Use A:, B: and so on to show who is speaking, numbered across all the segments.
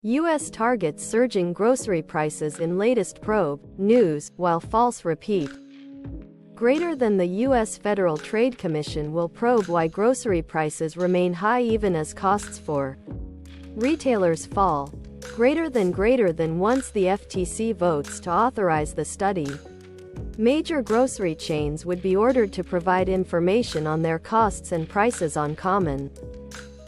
A: U.S. targets surging grocery prices in latest probe, news, while false repeat. Greater than the U.S. Federal Trade Commission will probe why grocery prices remain high even as costs for retailers fall. Greater than once the FTC votes to authorize the study. Major grocery chains would be ordered to provide information on their costs and prices on common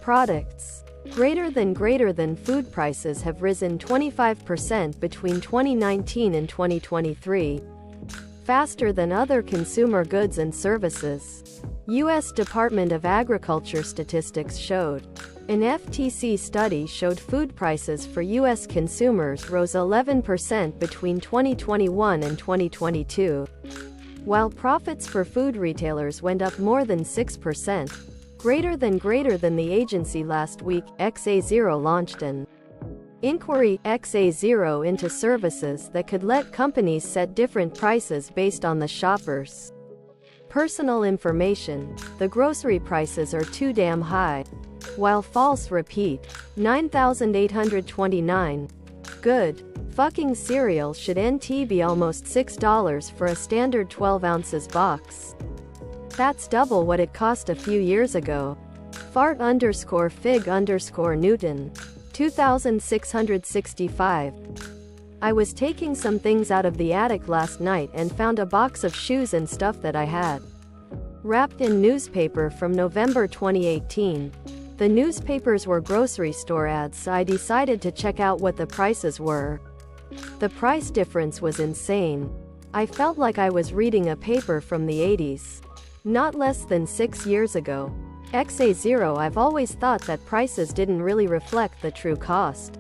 A: products. Greater than food prices have risen 25% between 2019 and 2023. Faster than other consumer goods and services. U.S. Department of Agriculture statistics showed. An FTC study showed food prices for U.S. consumers rose 11% between 2021 and 2022. While profits for food retailers went up more than 6%. Greater than the agency last week, XA0 launched an inquiry, XA0, into services that could let companies set different prices based on the shopper's personal information. The grocery prices are too damn high. While false repeat. 9,829. Good fucking cereal should NT be almost $6 for a standard 12 ounces box. That's double what it cost a few years ago. Fart_Fig_Newton. 2,665. I was taking some things out of the attic last night and found a box of shoes and stuff that I had wrapped in newspaper from November 2018. The newspapers were grocery store ads, so I decided to check out what the prices were. The price difference was insane. I felt like I was reading a paper from the 80s. Not less than 6 years ago. XA0. I've always thought that prices didn't really reflect the true cost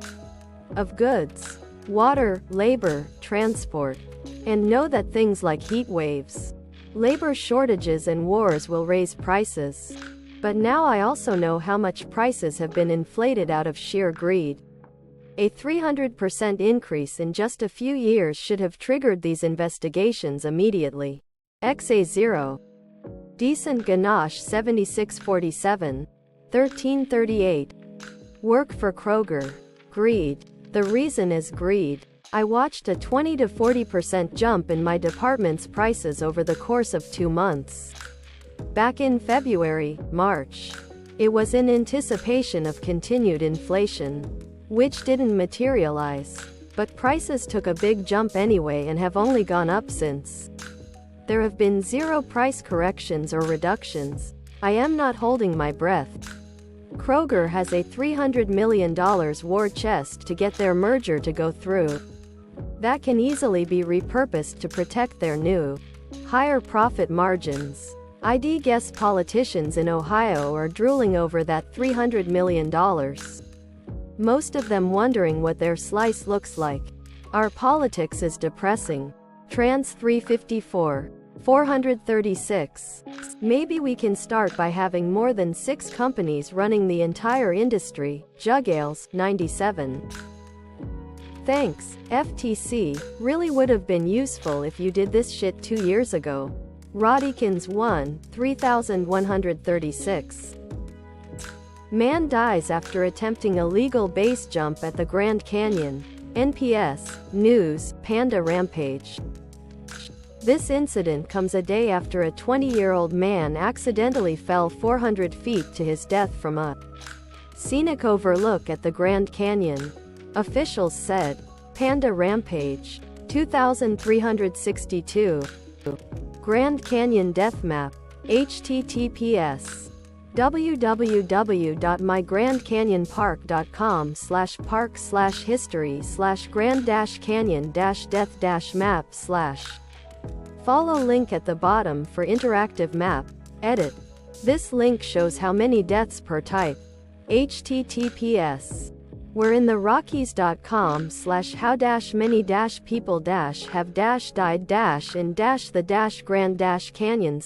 A: of goods, water, labor, transport, and know that things like heat waves, labor shortages and wars will raise prices. But now I also know how much prices have been inflated out of sheer greed. A 300% increase in just a few years should have triggered these investigations immediately. XA0. Decent Ganache 7647. 1338. Work for Kroger. Greed. The reason is greed. I watched a 20 to 40% jump in my department's prices over the course of 2 months. Back in February, March. It was in anticipation of continued inflation, which didn't materialize. But prices took a big jump anyway and have only gone up since. There have been zero price corrections or reductions. I am not holding my breath. Kroger has a $300 million war chest to get their merger to go through. That can easily be repurposed to protect their new, higher profit margins. I'd guess politicians in Ohio are drooling over that $300 million. Most of them wondering what their slice looks like. Our politics is depressing. Trans 354. 436. Maybe we can start by having more than 6 companies running the entire industry. Jugales, 97. Thanks, FTC. Really would have been useful if you did this shit 2 years ago. Rodikins 1, 3136. Man dies after attempting illegal base jump at the Grand Canyon. NPS News, Panda Rampage. This incident comes a day after a 20-year-old man accidentally fell 400 feet to his death from a scenic overlook at the Grand Canyon. Officials said. Panda Rampage. 2362. Grand Canyon Death Map. https www.mygrandcanyonpark.com/park/history/grand-canyon-death-map/. Follow link at the bottom for interactive map. Edit. This link shows how many deaths per type. https We're in the Rockies.com/how-many-people-have-died-in-the-grand-canyon/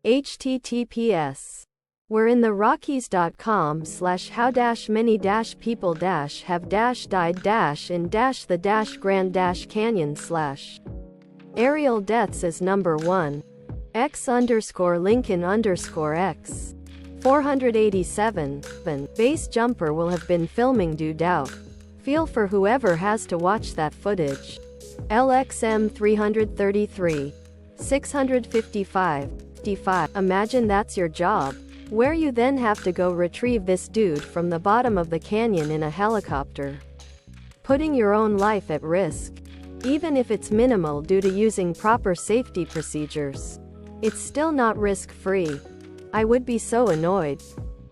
A: https We're in the Rockies.com/how-many-people-have-died-in-the-grand-canyon/ Aerial deaths is number 1. X_Lincoln_X. 487. Base jumper will have been filming due doubt. Feel for whoever has to watch that footage. LXM 333. 655. Imagine that's your job, where you then have to go retrieve this dude from the bottom of the canyon in a helicopter. Putting your own life at risk. Even if it's minimal due to using proper safety procedures, it's still not risk-free. I would be so annoyed.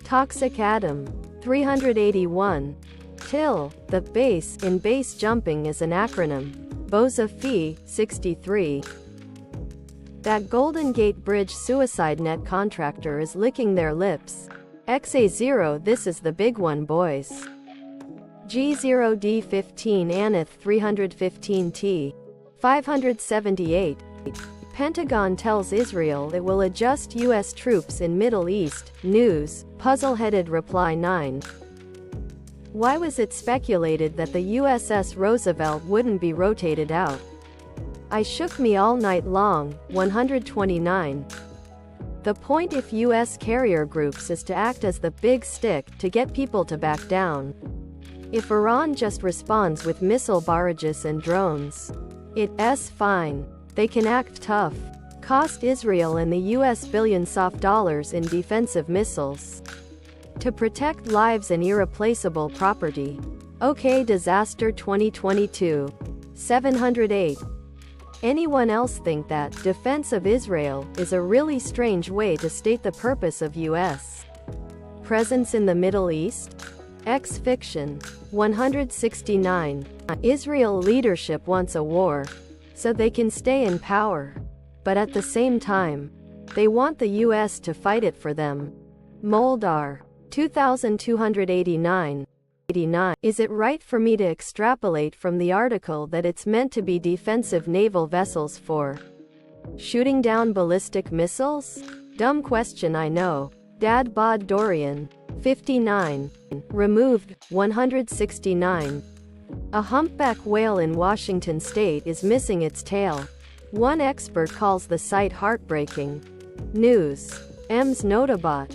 A: Toxic Adam. 381. TIL, the base, in base jumping is an acronym. Boza Fee, 63. That Golden Gate Bridge suicide net contractor is licking their lips. XA0 This is the big one, boys. G0D15 Aneth 315T. 578. Pentagon tells Israel it will adjust U.S. troops in Middle East. News, puzzle-headed reply 9. Why was it speculated that the USS Roosevelt wouldn't be rotated out? I shook me all night long. 129. The point if U.S. carrier groups is to act as the big stick to get people to back down. If Iran just responds with missile barrages and drones, it's fine. They can act tough. Cost Israel and the US billions of dollars in defensive missiles to protect lives and irreplaceable property. OK Disaster 2022. 708. Anyone else think that defense of Israel is a really strange way to state the purpose of US presence in the Middle East? X-Fiction. 169. Israel leadership wants a war so they can stay in power. But at the same time, they want the US to fight it for them. Moldar. 2289. Is it right for me to extrapolate from the article that it's meant to be defensive naval vessels for shooting down ballistic missiles? Dumb question, I know. Dad Bod Dorian. 59. Removed. 169. A humpback whale in Washington state is missing its tail. One expert calls the sight heartbreaking. News. Ems Notabot.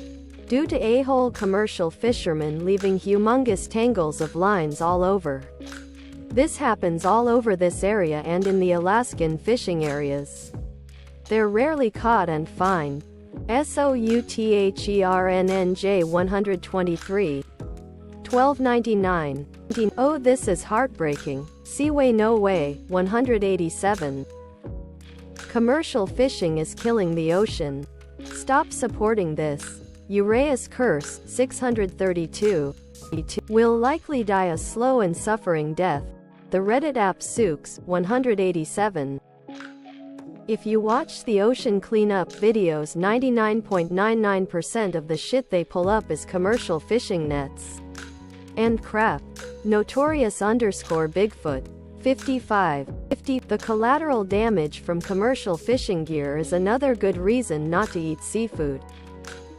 A: Due to a-hole commercial fishermen leaving humongous tangles of lines all over. This happens all over this area and in the Alaskan fishing areas. They're rarely caught and fined. SOUTHERNNJ 123. 1299. Oh, this is heartbreaking. Seaway no way. 187. Commercial fishing is killing the ocean. Stop supporting this. Uraeus Curse. 632. Will likely die a slow and suffering death. The Reddit app Souks. 187. If you watch the ocean cleanup videos, 99.99% of the shit they pull up is commercial fishing nets and crap. Notorious_Bigfoot. 55. The collateral damage from commercial fishing gear is another good reason not to eat seafood.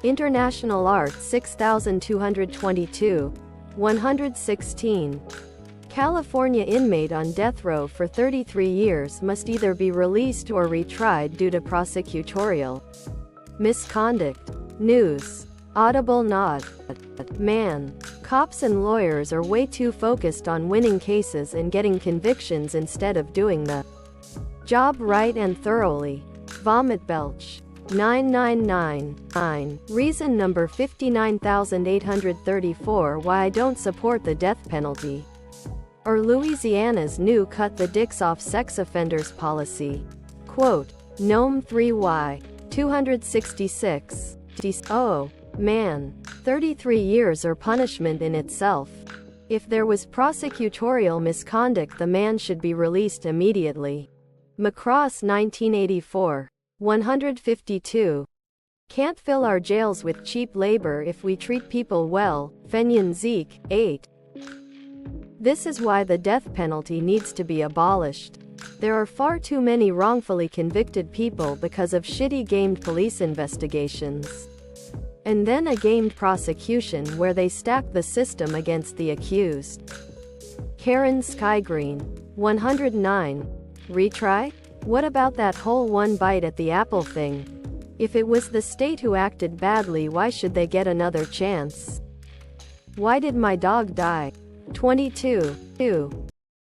A: International Art 6222. 116. California inmate on death row for 33 years must either be released or retried due to prosecutorial misconduct. News. Audible nod. Man. Cops and lawyers are way too focused on winning cases and getting convictions instead of doing the job right and thoroughly. Vomit belch. 9999. Reason number 59834 why I don't support the death penalty. Or Louisiana's new cut the dicks off sex offenders policy. Quote, Gnome 3Y. 266. Oh, man. 33 years or punishment in itself. If there was prosecutorial misconduct, the man should be released immediately. Macross 1984. 152. Can't fill our jails with cheap labor if we treat people well. Fenyan Zeke. 8. This is why the death penalty needs to be abolished. There are far too many wrongfully convicted people because of shitty gamed police investigations. And then a gamed prosecution where they stack the system against the accused. Karen Skygreen. 109. Retry? What about that whole one bite at the apple thing? If it was the state who acted badly, why should they get another chance? Why did my dog die? 22. 2.